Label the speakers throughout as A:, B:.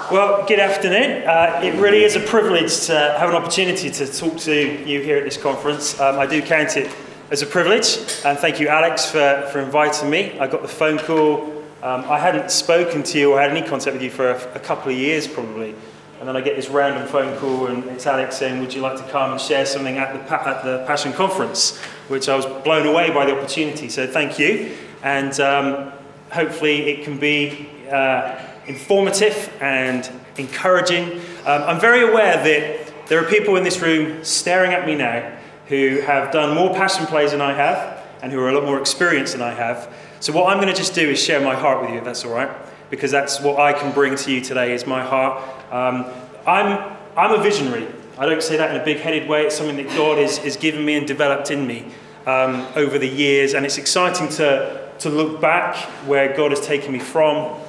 A: Well, good afternoon. It really is a privilege to have an opportunity to talk to you here at this conference. I do count it as a privilege, and thank you, Alex, for inviting me. I got the phone call. I hadn't spoken to you or had any contact with you for a couple of years, probably. And then I get this random phone call, and it's Alex saying, would you like to come and share something at the Passion Conference, which I was blown away by the opportunity, so thank you. And hopefully it can be informative and encouraging. I'm very aware that there are people in this room staring at me now who have done more passion plays than I have and who are a lot more experienced than I have. So what I'm going to just do is share my heart with you, if that's all right, because that's what I can bring to you today is my heart. I'm a visionary. I don't say that in a big-headed way. It's something that God has given me and developed in me over the years, and it's exciting to look back where God has taken me from,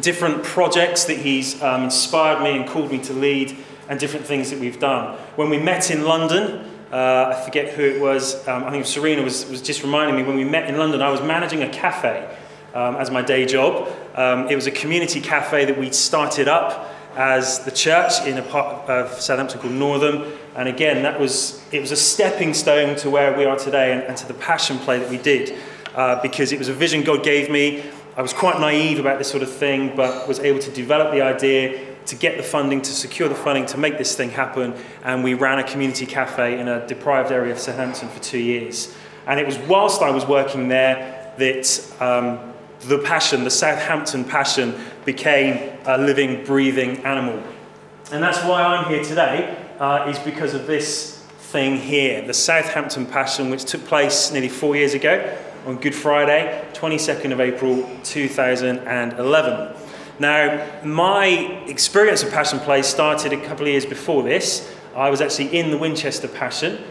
A: different projects that He's inspired me and called me to lead, and different things that we've done. When we met in London, I forget who it was, I think Serena was just reminding me, when we met in London, I was managing a cafe as my day job. It was a community cafe that we'd started up as the church in a part of Southampton called Northam. And again, it was a stepping stone to where we are today and to the passion play that we did. Because it was a vision God gave me. I was quite naive about this sort of thing, but was able to develop the idea, to get the funding, to secure the funding, to make this thing happen. And we ran a community cafe in a deprived area of Southampton for 2 years. And it was whilst I was working there that the passion, the Southampton passion, became a living, breathing animal. And that's why I'm here today, is because of this thing here, the Southampton passion, which took place nearly 4 years ago, on Good Friday, 22nd of April 2011. Now, my experience of Passion Play started a couple of years before this. I was actually in the Winchester Passion.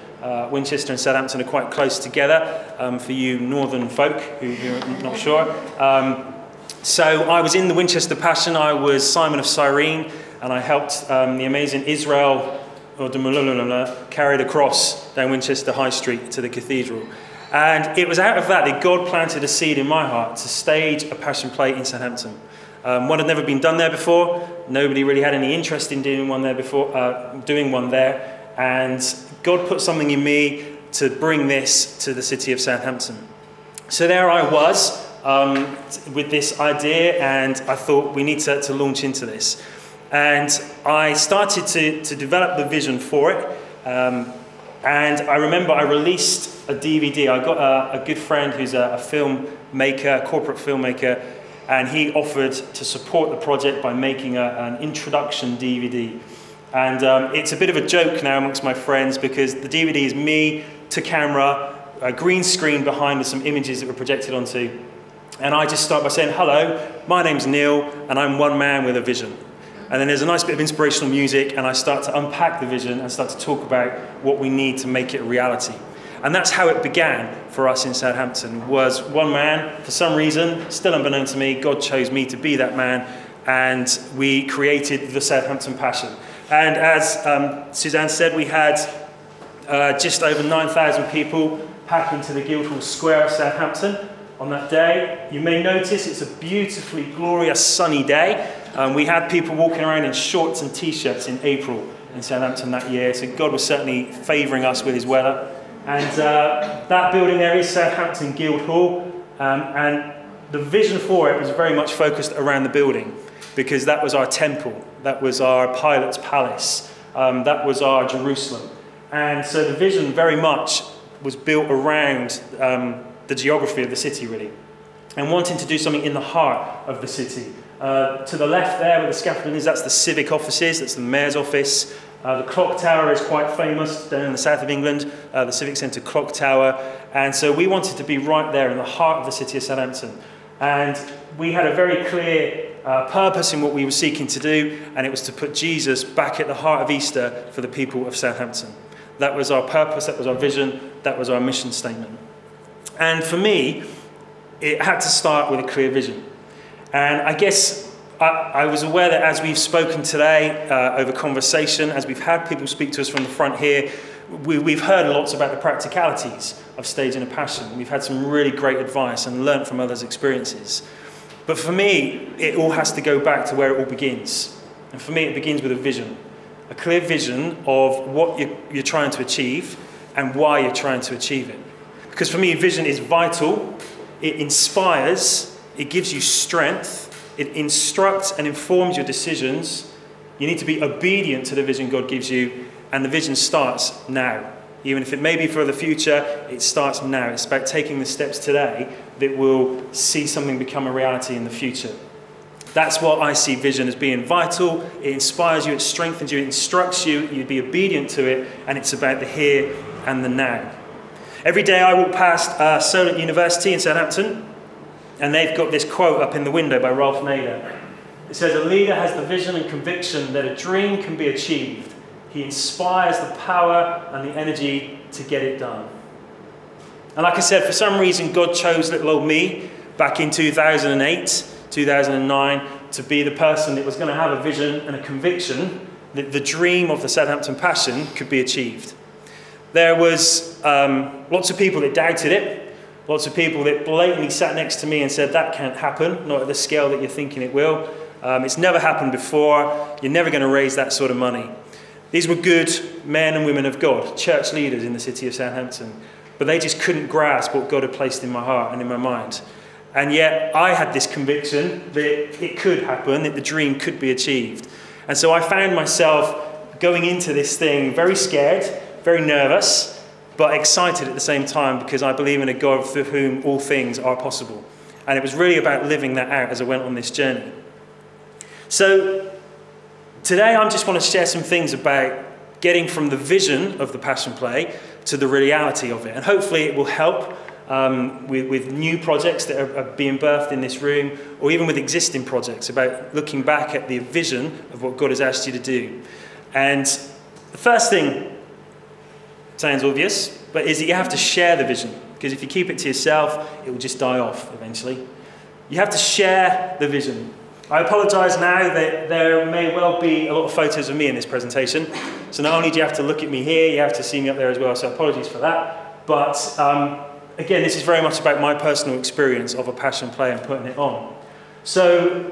A: Winchester and Southampton are quite close together, for you northern folk who are not sure. So I was in the Winchester Passion. I was Simon of Cyrene, and I helped the amazing Israel carried a cross down Winchester High Street to the cathedral. And it was out of that God planted a seed in my heart to stage a passion play in Southampton. One had never been done there before. Nobody really had any interest in doing one there before, and God put something in me to bring this to the city of Southampton. So there I was with this idea, and I thought we need to launch into this. And I started to develop the vision for it. And I remember I released a DVD. I got a good friend who's a filmmaker, a corporate filmmaker, and he offered to support the project by making an introduction DVD. And it's a bit of a joke now amongst my friends because the DVD is me to camera, a green screen behind with some images that were projected onto. And I just start by saying, hello, my name's Neil, and I'm one man with a vision. And then there's a nice bit of inspirational music, and I start to unpack the vision and start to talk about what we need to make it a reality. And that's how it began for us in Southampton, was one man, for some reason, still unbeknown to me, God chose me to be that man, and we created the Southampton Passion. And as Suzanne said, we had just over 9,000 people pack into the Guildhall Square of Southampton on that day. You may notice it's a beautifully glorious sunny day. We had people walking around in shorts and t-shirts in April in Southampton that year, so God was certainly favouring us with his weather. And that building there is Southampton Guildhall, and the vision for it was very much focused around the building, because that was our temple, that was our Pilate's palace, that was our Jerusalem. And so the vision very much was built around the geography of the city, really, and wanting to do something in the heart of the city. To the left there where the scaffolding is, that's the civic offices, that's the mayor's office. The clock tower is quite famous down in the south of England, the Civic Centre clock tower. And so we wanted to be right there in the heart of the city of Southampton. And we had a very clear purpose in what we were seeking to do, and it was to put Jesus back at the heart of Easter for the people of Southampton. That was our purpose, that was our vision, that was our mission statement. And for me, it had to start with a clear vision. And I guess I was aware that as we've spoken today over conversation, as we've had people speak to us from the front here, we've heard lots about the practicalities of staging a passion. We've had some really great advice and learnt from others' experiences. But for me, it all has to go back to where it all begins. And for me, it begins with a vision. A clear vision of what you're trying to achieve and why you're trying to achieve it. Because for me, vision is vital. It inspires. It gives you strength. It instructs and informs your decisions. You need to be obedient to the vision God gives you. And the vision starts now. Even if it may be for the future, it starts now. It's about taking the steps today that will see something become a reality in the future. That's what I see vision as being vital. It inspires you, it strengthens you, it instructs you, you'd be obedient to it, and it's about the here and the now. Every day I walk past Solent University in Southampton, and they've got this quote up in the window by Ralph Nader. It says, "A leader has the vision and conviction that a dream can be achieved. He inspires the power and the energy to get it done." And like I said, for some reason, God chose little old me back in 2008, 2009, to be the person that was going to have a vision and a conviction that the dream of the Southampton Passion could be achieved. There was lots of people that doubted it, lots of people that blatantly sat next to me and said, "That can't happen, not at the scale that you're thinking it will. It's never happened before. You're never going to raise that sort of money." These were good men and women of God, church leaders in the city of Southampton, but they just couldn't grasp what God had placed in my heart and in my mind. And yet I had this conviction that it could happen, that the dream could be achieved. And so I found myself going into this thing very scared, very nervous, but excited at the same time, because I believe in a God through whom all things are possible. And it was really about living that out as I went on this journey. So today I just want to share some things about getting from the vision of the Passion Play to the reality of it. And hopefully it will help with new projects that are being birthed in this room, or even with existing projects, about looking back at the vision of what God has asked you to do. And the first thing sounds obvious, but is that you have to share the vision, because if you keep it to yourself, it will just die off eventually. You have to share the vision. I apologise now that there may well be a lot of photos of me in this presentation, so not only do you have to look at me here, you have to see me up there as well, so apologies for that. But again, this is very much about my personal experience of a Passion Play and putting it on. So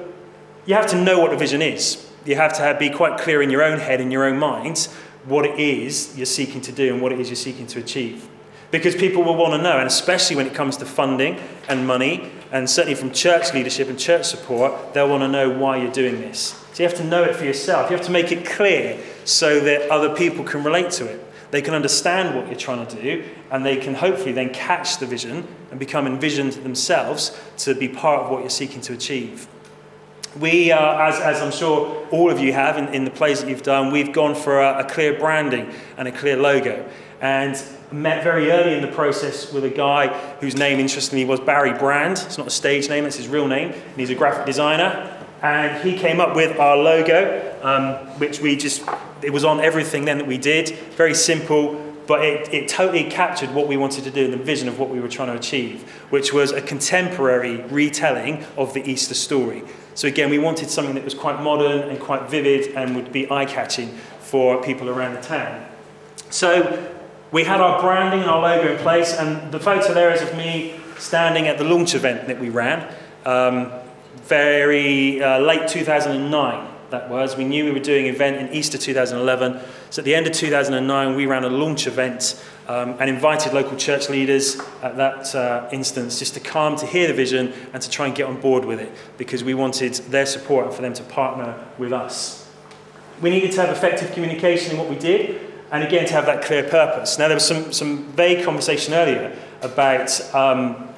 A: you have to know what the vision is. You have to be quite clear in your own head, in your own mind, what it is you're seeking to do and what it is you're seeking to achieve. Because people will want to know, and especially when it comes to funding and money, and certainly from church leadership and church support, they'll want to know why you're doing this. So you have to know it for yourself. You have to make it clear so that other people can relate to it. They can understand what you're trying to do, and they can hopefully then catch the vision and become envisioned themselves to be part of what you're seeking to achieve. We, as I'm sure all of you have in the plays that you've done, we've gone for a clear branding and a clear logo. And met very early in the process with a guy whose name, interestingly, was Barry Brand. It's not a stage name, it's his real name. And he's a graphic designer. And he came up with our logo, which it was on everything then that we did. Very simple, but it totally captured what we wanted to do and the vision of what we were trying to achieve, which was a contemporary retelling of the Easter story. So again, we wanted something that was quite modern and quite vivid and would be eye-catching for people around the town. So we had our branding and our logo in place, and the photo there is of me standing at the launch event that we ran, very late 2009, that was. We knew we were doing an event in Easter 2011, so at the end of 2009 we ran a launch event and invited local church leaders at that instance just to come to hear the vision and to try and get on board with it, because we wanted their support and for them to partner with us. We needed to have effective communication in what we did, and again, to have that clear purpose. Now, there was some vague conversation earlier about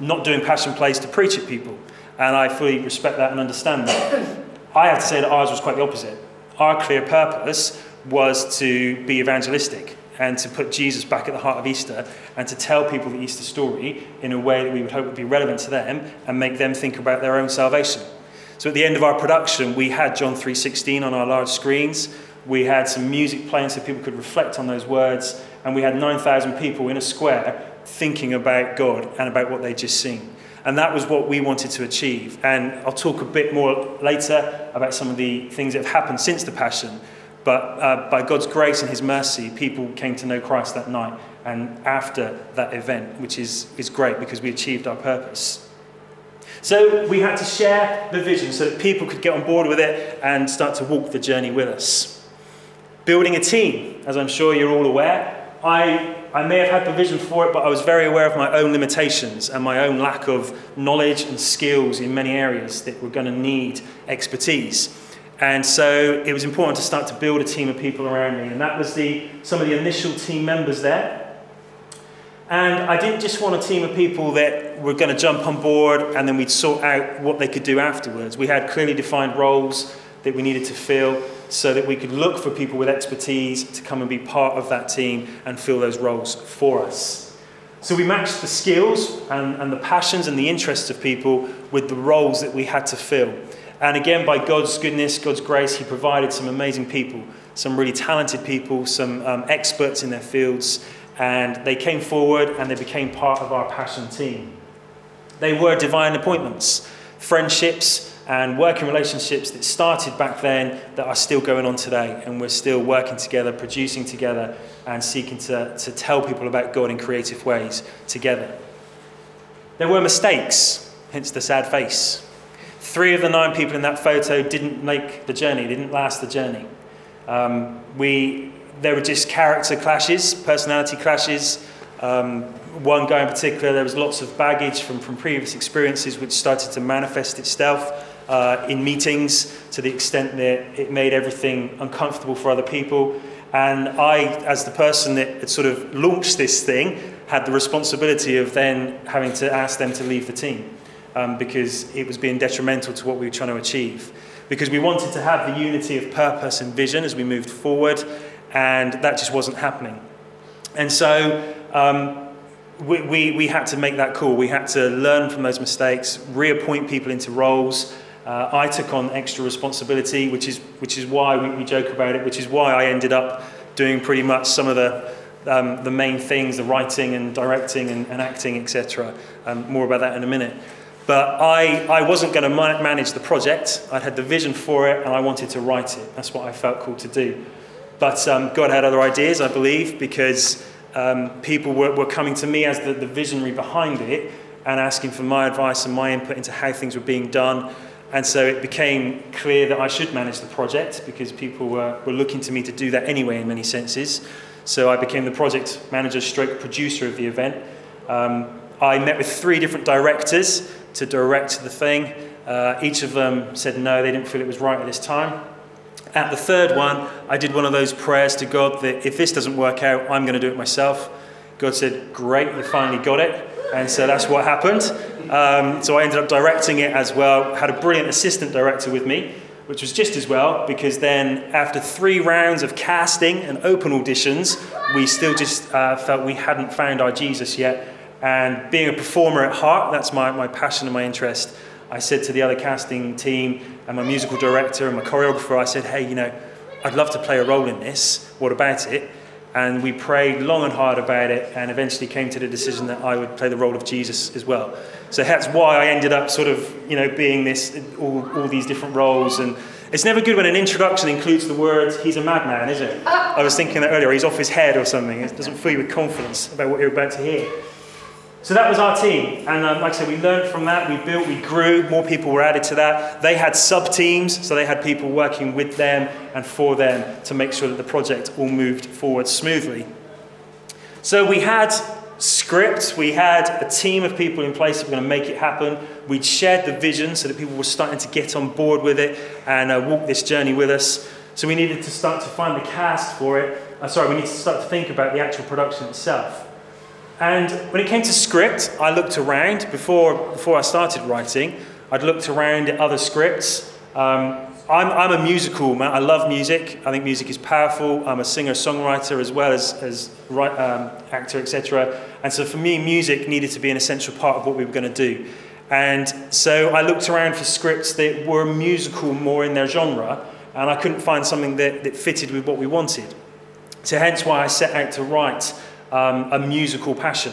A: not doing Passion Plays to preach at people, and I fully respect that and understand that. I have to say that ours was quite the opposite. Our clear purpose was to be evangelistic and to put Jesus back at the heart of Easter and to tell people the Easter story in a way that we would hope would be relevant to them and make them think about their own salvation. So at the end of our production, we had John 3:16 on our large screens. We had some music playing so people could reflect on those words, and we had 9,000 people in a square thinking about God and about what they'd just seen. And that was what we wanted to achieve. And I'll talk a bit more later about some of the things that have happened since the Passion. But by God's grace and his mercy, people came to know Christ that night and after that event, which is great because we achieved our purpose. So we had to share the vision so that people could get on board with it and start to walk the journey with us. Building a team, as I'm sure you're all aware. I may have had the vision for it, but I was very aware of my own limitations and my own lack of knowledge and skills in many areas that were going to need expertise. And so it was important to start to build a team of people around me. And that was some of the initial team members there. And I didn't just want a team of people that were going to jump on board and then we'd sort out what they could do afterwards. We had clearly defined roles that we needed to fill so that we could look for people with expertise to come and be part of that team and fill those roles for us. So we matched the skills and the passions and the interests of people with the roles that we had to fill. And again, by God's goodness, God's grace, he provided some amazing people, some really talented people, some experts in their fields. And they came forward and they became part of our passion team. They were divine appointments, friendships and working relationships that started back then that are still going on today. And we're still working together, producing together and seeking to tell people about God in creative ways together. There were mistakes, hence the sad face. 3 of the 9 people in that photo didn't make the journey, didn't last the journey. There were just character clashes, personality clashes. One guy in particular, there was lots of baggage from previous experiences which started to manifest itself in meetings to the extent that it made everything uncomfortable for other people. And I, as the person that had sort of launched this thing, had the responsibility of then having to ask them to leave the team because it was being detrimental to what we were trying to achieve. Because we wanted to have the unity of purpose and vision as we moved forward, and that just wasn't happening. And so we had to make that call. We had to learn from those mistakes, reappoint people into roles. I took on extra responsibility, which is why we joke about it, which is why I ended up doing pretty much some of the main things, the writing and directing and acting, etc. More about that in a minute. But I wasn't going to manage the project. I'd had the vision for it and I wanted to write it. That's what I felt called to do. But God had other ideas, I believe, because people were coming to me as the visionary behind it and asking for my advice and my input into how things were being done. And so it became clear that I should manage the project because people were looking to me to do that anyway in many senses. So I became the project manager stroke producer of the event. I met with 3 different directors to direct the thing. Each of them said no, they didn't feel it was right at this time. At the 3rd one, I did one of those prayers to God that if this doesn't work out, I'm going to do it myself. God said, great, you finally got it. And so that's what happened. So I ended up directing it as well. Had a brilliant assistant director with me, which was just as well, because then after 3 rounds of casting and open auditions, we still just felt we hadn't found our Jesus yet. And being a performer at heart, that's my passion and my interest. I said to the other casting team and my musical director and my choreographer, I said, hey, I'd love to play a role in this. What about it? And we prayed long and hard about it and eventually came to the decision that I would play the role of Jesus as well. So that's why I ended up sort of, being this, all these different roles. And it's never good when an introduction includes the words, he's a madman, is it? I was thinking that earlier, he's off his head or something. It doesn't fill you with confidence about what you're about to hear. So that was our team, and like I said, we learned from that, we built, we grew, more people were added to that. They had sub-teams, so they had people working with them and for them to make sure that the project all moved forward smoothly. So we had script, we had a team of people in place that were going to make it happen. We'd shared the vision so that people were starting to get on board with it and walk this journey with us. So we needed to start to find the cast for it. We needed to start to think about the actual production itself. And when it came to script, I looked around, before I started writing, I'd looked around at other scripts. I'm a musical man, I love music, I think music is powerful, I'm a singer-songwriter as well as actor, etc. And so for me, music needed to be an essential part of what we were going to do. And so I looked around for scripts that were musical more in their genre, and I couldn't find something that fitted with what we wanted. So hence why I set out to write a musical passion.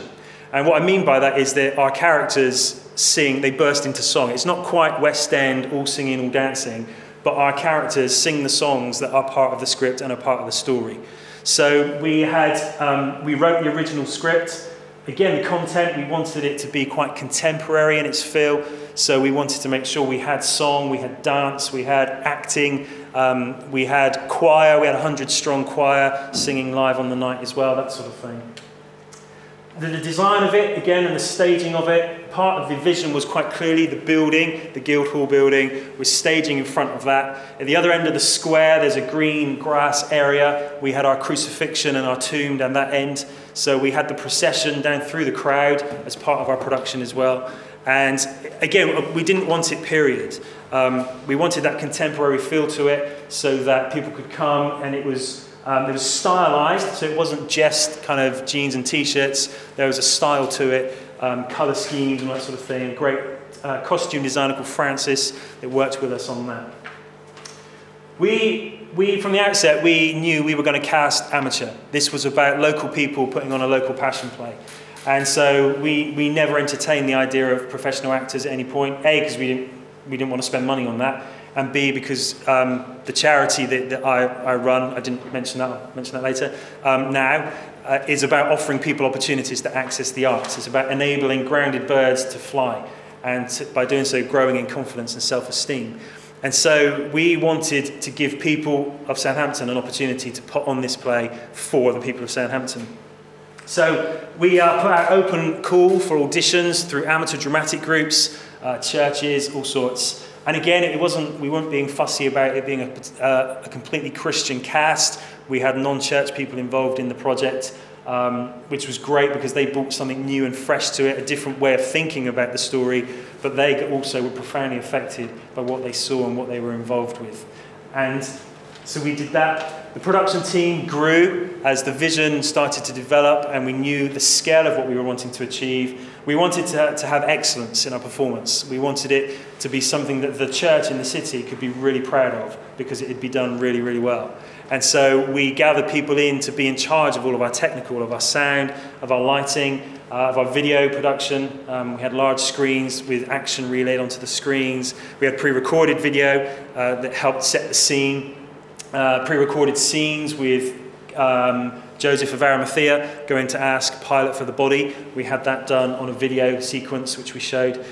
A: And what I mean by that is that our characters sing, they burst into song. It's not quite West End, all singing, all dancing, but our characters sing the songs that are part of the script and are part of the story. So we wrote the original script, Again, the content, we wanted it to be quite contemporary in its feel, so we wanted to make sure we had song, we had dance, we had acting, we had choir, we had a 100-strong choir singing live on the night as well, that sort of thing. The design of it, again, and the staging of it, part of the vision was quite clearly the building, the Guildhall building, with staging in front of that. At the other end of the square, there's a green grass area. We had our crucifixion and our tomb down that end. So we had the procession down through the crowd as part of our production as well. And again, we didn't want it period. We wanted that contemporary feel to it so that people could come, and it was stylized, so it wasn't just kind of jeans and t-shirts. There was a style to it, colour schemes and that sort of thing. A great costume designer called Francis that worked with us on that. We from the outset, we knew we were going to cast amateur. This was about local people putting on a local passion play. And so we never entertained the idea of professional actors at any point. A, because we didn't want to spend money on that. And B, because the charity that I run, I didn't mention that, I'll mention that later, is about offering people opportunities to access the arts. It's about enabling grounded birds to fly, and by doing so, growing in confidence and self-esteem. And so we wanted to give people of Southampton an opportunity to put on this play for the people of Southampton. So we put out open call for auditions through amateur dramatic groups, churches, all sorts. And again, we weren't being fussy about it being a completely Christian cast. We had non-church people involved in the project, which was great because they brought something new and fresh to it, a different way of thinking about the story, but they also were profoundly affected by what they saw and what they were involved with. And so we did that. The production team grew as the vision started to develop, and we knew the scale of what we were wanting to achieve. We wanted to have excellence in our performance. We wanted it to be something that the church in the city could be really proud of because it had been done really, really well. And so we gathered people in to be in charge of all of our technical, of our sound, of our lighting, of our video production. We had large screens with action relayed onto the screens. We had pre-recorded video that helped set the scene. Pre-recorded scenes with Joseph of Arimathea going to ask Pilate for the body. We had that done on a video sequence which we showed.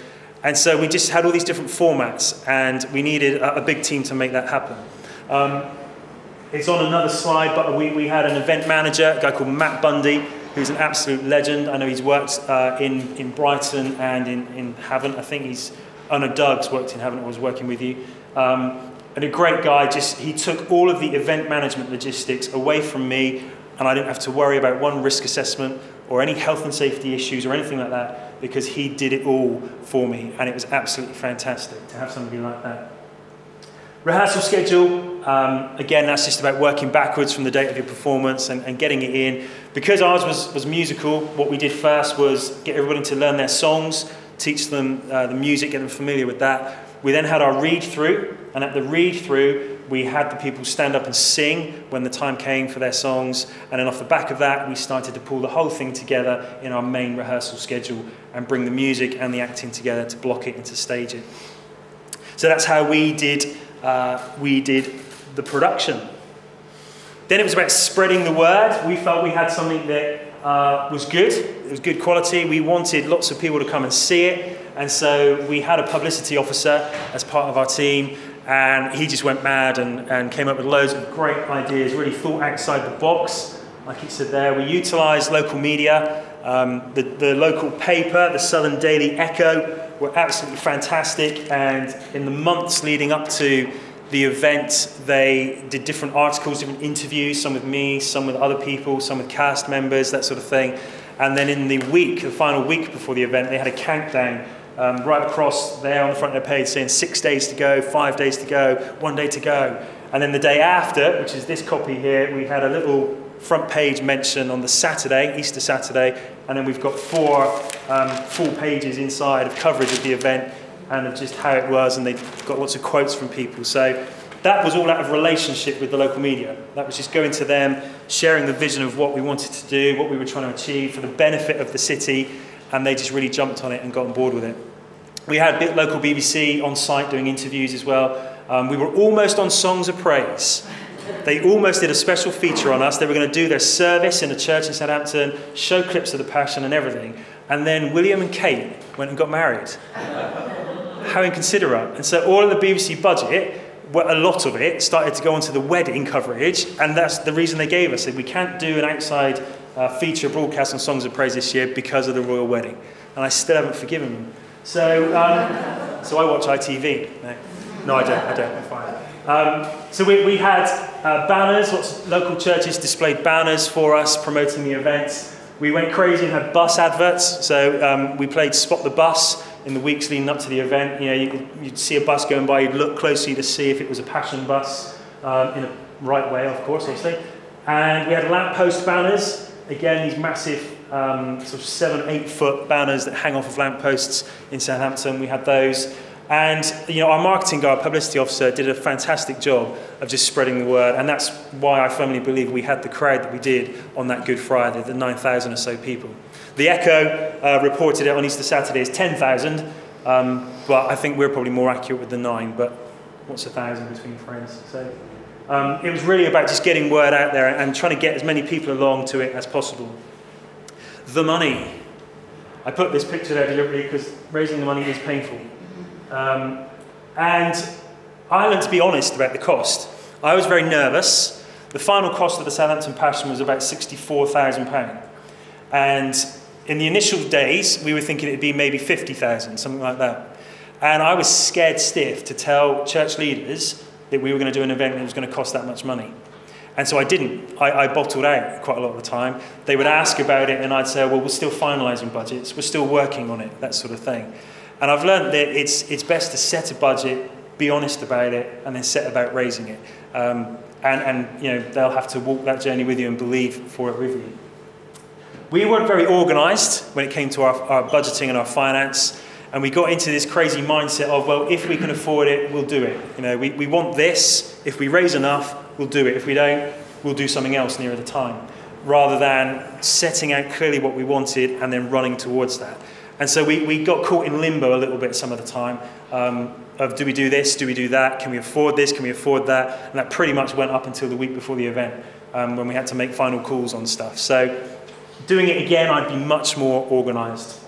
A: And so we just had all these different formats, and we needed a big team to make that happen. It's on another slide, but we had an event manager, a guy called Matt Bundy, who's an absolute legend. I know he's worked in Brighton and in Havant. I think Doug's worked in Havant or was working with you. And a great guy, he took all of the event management logistics away from me, and I didn't have to worry about one risk assessment or any health and safety issues or anything like that, because he did it all for me, and it was absolutely fantastic to have somebody like that. Rehearsal schedule, again, that's just about working backwards from the date of your performance and getting it in. Because ours was musical, what we did first was get everybody to learn their songs, teach them the music, get them familiar with that. We then had our read-through, and at the read-through, we had the people stand up and sing when the time came for their songs, and then off the back of that, we started to pull the whole thing together in our main rehearsal schedule and bring the music and the acting together to block it and to stage it. So that's how we did the production. Then it was about spreading the word. We felt we had something that was good. It was good quality. We wanted lots of people to come and see it. And so we had a publicity officer as part of our team, and he just went mad and came up with loads of great ideas, really thought outside the box, like he said there. We utilised local media. The local paper, the Southern Daily Echo, were absolutely fantastic, and in the months leading up to the event, they did different articles, different interviews, some with me, some with other people, some with cast members, that sort of thing. And then in the final week before the event, they had a countdown right across there on the front of their page saying 6 days to go, 5 days to go, 1 day to go. And then the day after, which is this copy here, we had a little front page mention on the Saturday, Easter Saturday, and then we've got 4 full pages inside of coverage of the event and of just how it was, and they've got lots of quotes from people. So that was all out of relationship with the local media. That was just going to them, sharing the vision of what we wanted to do, what we were trying to achieve for the benefit of the city, and they just really jumped on it and got on board with it. We had local BBC on site doing interviews as well. We were almost on Songs of Praise. They almost did a special feature on us. They were going to do their service in a church in Southampton, show clips of the Passion and everything. And then William and Kate went and got married. How inconsiderate. And so all of the BBC budget, a lot of it, started to go onto the wedding coverage. And that's the reason they gave us. We can't do an outside feature broadcast on Songs of Praise this year because of the royal wedding. And I still haven't forgiven them. So I watch ITV. No, I don't. I'm fine. So we had banners. Lots of local churches displayed banners for us promoting the events. We went crazy and had bus adverts. So we played Spot the Bus in the weeks leading up to the event. You know, you'd see a bus going by, you'd look closely to see if it was a Passion bus in a right way, of course, obviously. And we had lamppost banners. Again, these massive sort of 7-8 foot banners that hang off of lampposts in Southampton. We had those. And you know, our marketing guy, our publicity officer, did a fantastic job of just spreading the word. And that's why I firmly believe we had the crowd that we did on that Good Friday, the 9,000 or so people. The Echo reported it on Easter Saturday as 10,000, but I think we're probably more accurate with the 9, but what's 1,000 between friends? So it was really about just getting word out there and trying to get as many people along to it as possible. The money. I put this picture there deliberately because raising the money is painful. And I learned to be honest about the cost. I was very nervous. The final cost of the Southampton Passion was about £64,000. And in the initial days, we were thinking it'd be maybe 50,000, something like that. And I was scared stiff to tell church leaders that we were going to do an event that was going to cost that much money. And so I didn't. I bottled out quite a lot of the time. They would ask about it and I'd say, well, we're still finalising budgets. We're still working on it, that sort of thing. And I've learned that it's best to set a budget, be honest about it, and then set about raising it. And you know, they'll have to walk that journey with you and believe for it with you. We weren't very organised when it came to our budgeting and our finance. And we got into this crazy mindset of, well, if we can afford it, we'll do it. You know, we want this. If we raise enough, we'll do it. If we don't, we'll do something else nearer the time. Rather than setting out clearly what we wanted and then running towards that. And so we got caught in limbo a little bit some of the time of do we do this, do we do that, can we afford this, can we afford that? And that pretty much went up until the week before the event when we had to make final calls on stuff. So doing it again, I'd be much more organised.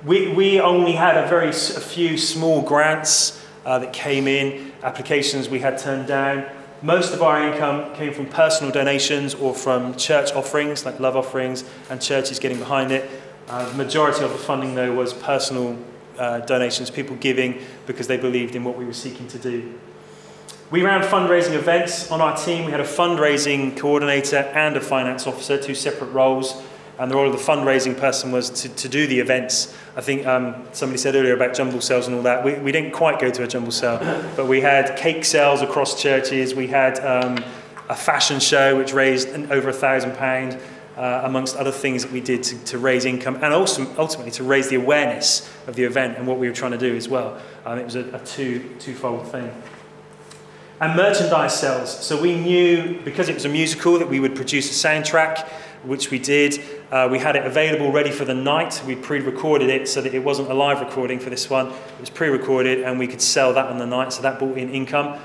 A: We only had a few small grants that came in, applications we had turned down. Most of our income came from personal donations or from church offerings, like love offerings, and churches getting behind it. The majority of the funding, though, was personal donations, people giving because they believed in what we were seeking to do. We ran fundraising events on our team. We had a fundraising coordinator and a finance officer, 2 separate roles. And the role of the fundraising person was to do the events. I think somebody said earlier about jumble sales and all that. We didn't quite go to a jumble sale, but we had cake sales across churches. We had a fashion show which raised over £1,000, amongst other things that we did to raise income and also ultimately to raise the awareness of the event and what we were trying to do as well. It was a twofold thing. And merchandise sales. So we knew, because it was a musical, that we would produce a soundtrack, which we did. We had it available ready for the night. We pre-recorded it so that it wasn't a live recording for this one. It was pre-recorded and we could sell that on the night, so that brought in income.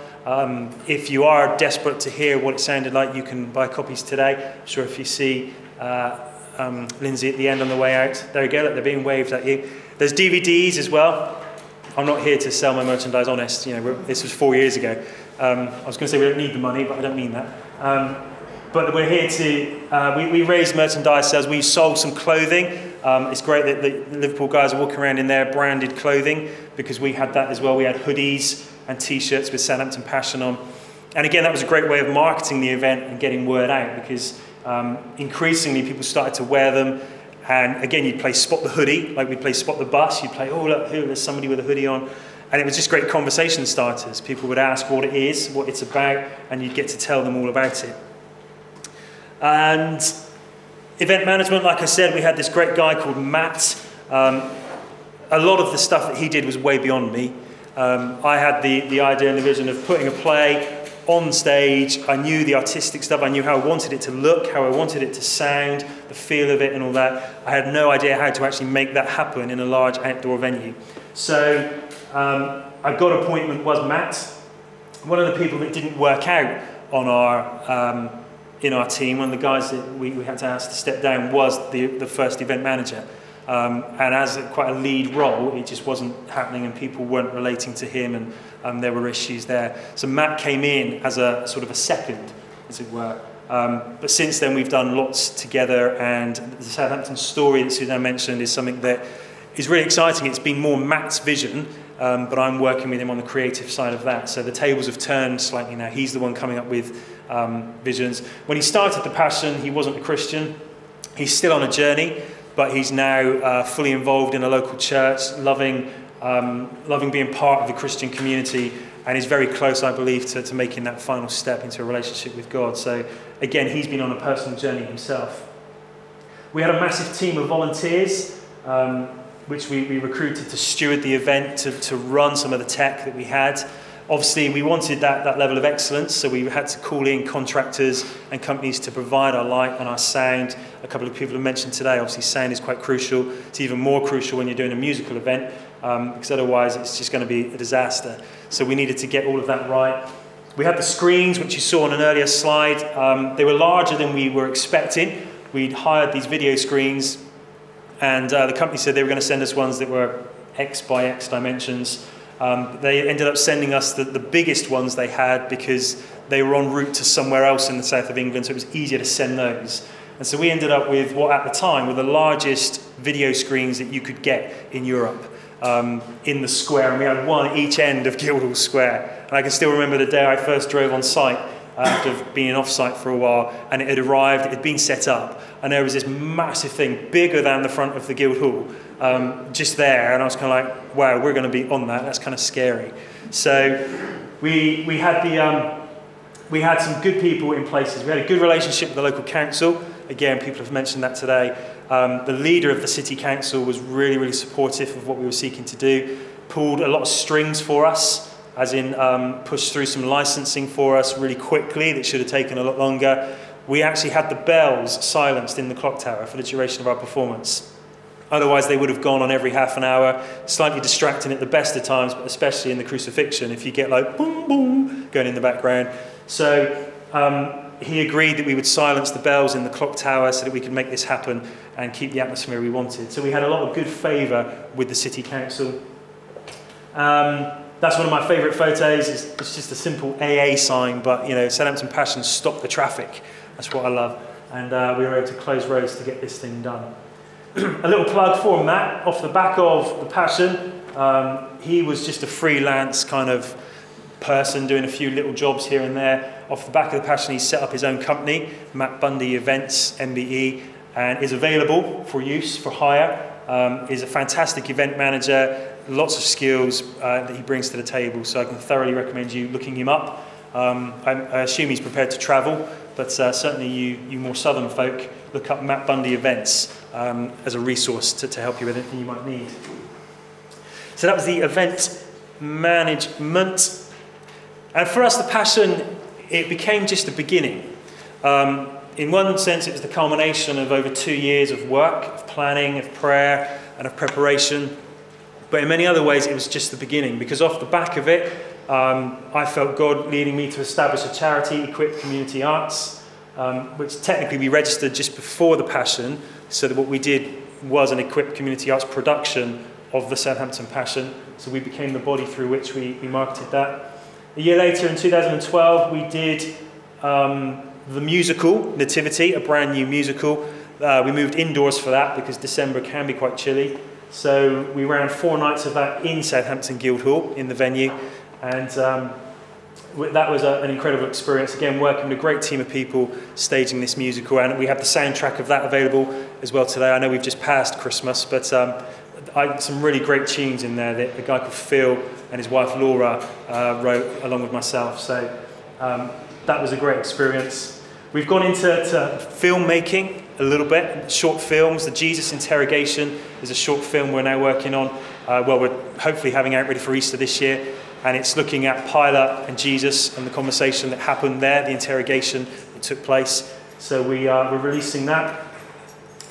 A: If you are desperate to hear what it sounded like, you can buy copies today. I'm sure if you see Lindsay at the end on the way out, there you go, look, they're being waved at you. There's DVDs as well. I'm not here to sell my merchandise, honest. You know, this was 4 years ago. I was going to say we don't need the money, but I don't mean that. But we're here to, we raised merchandise sales. We sold some clothing. It's great that the Liverpool guys are walking around in their branded clothing because we had that as well. We had hoodies and T-shirts with Southampton Passion on. And again, that was a great way of marketing the event and getting word out because increasingly people started to wear them. And again, you'd play Spot the Hoodie, like we'd play Spot the Bus. You'd play, oh, look, there's somebody with a hoodie on. And it was just great conversation starters. People would ask what it is, what it's about, and you'd get to tell them all about it. And event management, like I said, we had this great guy called Matt. A lot of the stuff that he did was way beyond me. I had the idea and the vision of putting a play on stage. I knew the artistic stuff. I knew how I wanted it to look, how I wanted it to sound, the feel of it and all that. I had no idea how to actually make that happen in a large outdoor venue. So I got appointment was Matt. one of the people that didn't work out on our in our team, one of the guys that we had to ask to step down, was the first event manager. And as quite a lead role, it just wasn't happening and people weren't relating to him, and there were issues there. So Matt came in as a sort of a second, as it were. But since then we've done lots together, and the Southampton story that Suzanne mentioned is something that is really exciting. It's been more Matt's vision, but I'm working with him on the creative side of that. So the tables have turned slightly now. He's the one coming up with visions. When he started the Passion, he wasn't a Christian. He's still on a journey, but he's now fully involved in a local church, loving being part of the Christian community, and is very close, I believe, to making that final step into a relationship with God. So again, he's been on a personal journey himself. We had a massive team of volunteers, which we recruited to steward the event, to run some of the tech that we had. Obviously, we wanted that level of excellence, so we had to call in contractors and companies to provide our light and our sound. A couple of people have mentioned today, obviously sound is quite crucial. It's even more crucial when you're doing a musical event, because otherwise it's just going to be a disaster. So we needed to get all of that right. We had the screens, which you saw on an earlier slide. They were larger than we were expecting. We'd hired these video screens, and the company said they were going to send us ones that were X by X dimensions. They ended up sending us the biggest ones they had because they were en route to somewhere else in the south of England, so it was easier to send those. And so we ended up with what at the time were the largest video screens that you could get in Europe, in the square, and we had one at each end of Guildhall Square. And I can still remember the day I first drove on site after being off-site for a while, and it had arrived, it had been set up, and there was this massive thing, bigger than the front of the Guildhall, just there, and I was kind of like, wow, we're going to be on that, that's kind of scary. So we had some good people in places. We had a good relationship with the local council. Again, people have mentioned that today. The leader of the city council was really, really supportive of what we were seeking to do, pulled a lot of strings for us, as in pushed through some licensing for us really quickly that should have taken a lot longer. We actually had the bells silenced in the clock tower for the duration of our performance. Otherwise they would have gone on every half an hour, slightly distracting at the best of times, but especially in the crucifixion if you get like boom, boom going in the background. So he agreed that we would silence the bells in the clock tower so that we could make this happen and keep the atmosphere we wanted. So we had a lot of good favour with the city council. That's one of my favourite photos. It's just a simple AA sign, but you know, Southampton Passion stopped the traffic. That's what I love. And we were able to close roads to get this thing done. A little plug for Matt, off the back of the Passion. He was just a freelance kind of person doing a few little jobs here and there. Off the back of the Passion, he set up his own company, Matt Bundy Events, MBE, and is available for use, for hire. Is a fantastic event manager, lots of skills that he brings to the table, so I can thoroughly recommend you looking him up. I assume he's prepared to travel, but certainly you more southern folk, look up Matt Bundy Events as a resource to help you with anything you might need. So that was the event management. And for us, the Passion, it became just the beginning. In one sense, it was the culmination of over 2 years of work, of planning, of prayer, and of preparation. But in many other ways, it was just the beginning, because off the back of it, I felt God leading me to establish a charity, Equip Community Arts, which technically we registered just before the Passion, so that what we did was an Equip Community Arts production of the Southampton Passion. So we became the body through which we marketed that. A year later, in 2012, we did the musical, Nativity, a brand new musical. We moved indoors for that because December can be quite chilly. So we ran 4 nights of that in Southampton Guildhall, in the venue. And that was an incredible experience. Again, working with a great team of people staging this musical. And we have the soundtrack of that available as well today. I know we've just passed Christmas, but some really great tunes in there that a guy called Phil and his wife Laura wrote along with myself. So that was a great experience. We've gone into filmmaking a little bit, short films. The Jesus Interrogation is a short film we're now working on. Well, we're hopefully having out ready for Easter this year. And it's looking at Pilate and Jesus and the conversation that happened there, the interrogation that took place. So we're releasing that.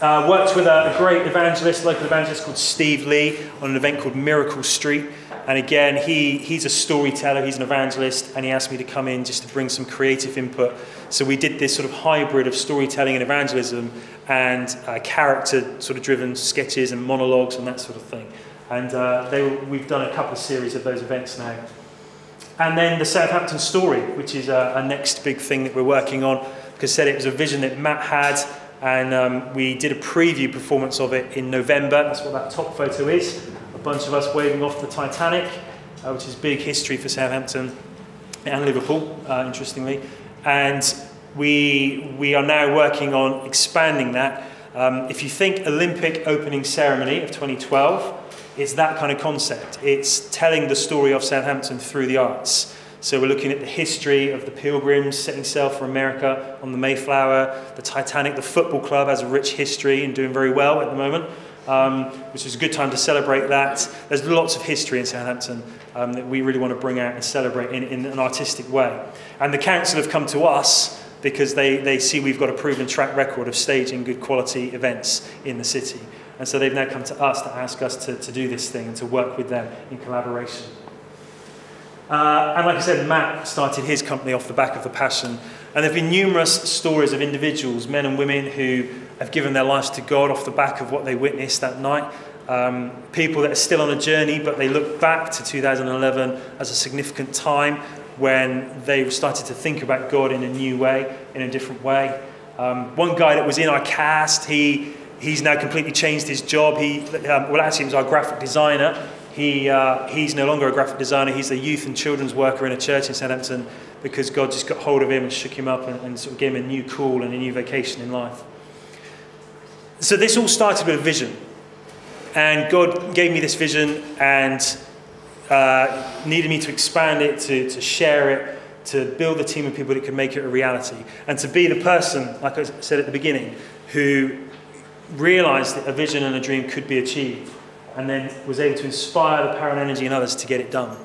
A: Worked with a great evangelist, local evangelist called Steve Lee, on an event called Miracle Street. And again, he's a storyteller, he's an evangelist, and he asked me to come in just to bring some creative input. So we did this sort of hybrid of storytelling and evangelism and character sort of driven sketches and monologues and that sort of thing. And we've done a couple of series of those events now. And then the Southampton story, which is a next big thing that we're working on, because I said it was a vision that Matt had, and we did a preview performance of it in November. That's what that top photo is. A bunch of us waving off the Titanic, which is big history for Southampton and Liverpool, interestingly. And we are now working on expanding that. If you think Olympic opening ceremony of 2012, it's that kind of concept. It's telling the story of Southampton through the arts. So we're looking at the history of the Pilgrims setting sail for America on the Mayflower, the Titanic. The football club has a rich history and doing very well at the moment, which is a good time to celebrate that. There's lots of history in Southampton that we really want to bring out and celebrate in an artistic way. And the council have come to us because they see we've got a proven track record of staging good quality events in the city. And so they've now come to us to ask us to do this thing and to work with them in collaboration. And like I said, Matt started his company off the back of the passion. And there have been numerous stories of individuals, men and women, who have given their lives to God off the back of what they witnessed that night. People that are still on a journey, but they look back to 2011 as a significant time when they started to think about God in a new way, in a different way. One guy that was in our cast, he's now completely changed his job. Well, actually, he was our graphic designer. He's no longer a graphic designer. He's a youth and children's worker in a church in Southampton because God just got hold of him and shook him up and sort of gave him a new call and a new vocation in life. So this all started with a vision. And God gave me this vision and needed me to expand it, to share it, to build a team of people that could make it a reality. And to be the person, like I said at the beginning, who realised that a vision and a dream could be achieved, and then was able to inspire the power and energy in others to get it done.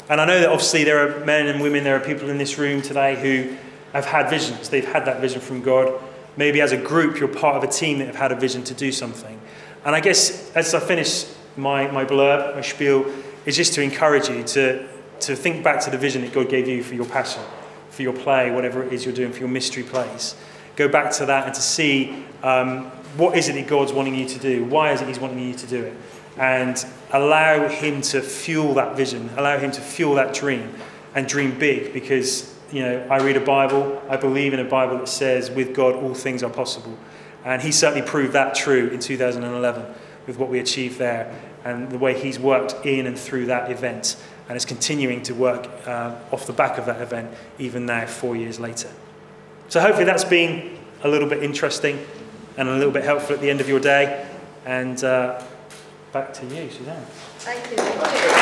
A: And I know that obviously there are men and women, there are people in this room today who have had visions. They've had that vision from God. Maybe as a group, you're part of a team that have had a vision to do something. And I guess as I finish my blurb, my spiel, is just to encourage you to think back to the vision that God gave you for your passion, for your play, whatever it is you're doing, for your mystery plays. Go back to that and to see what is it that God's wanting you to do? Why is it he's wanting you to do it? And allow him to fuel that vision, allow him to fuel that dream, and dream big, because, you know, I read a Bible, I believe in a Bible that says with God all things are possible. And he certainly proved that true in 2011 with what we achieved there and the way he's worked in and through that event, and is continuing to work off the back of that event even now 4 years later. So hopefully that's been a little bit interesting and a little bit helpful at the end of your day. And back to you, Suzanne.
B: Thank you.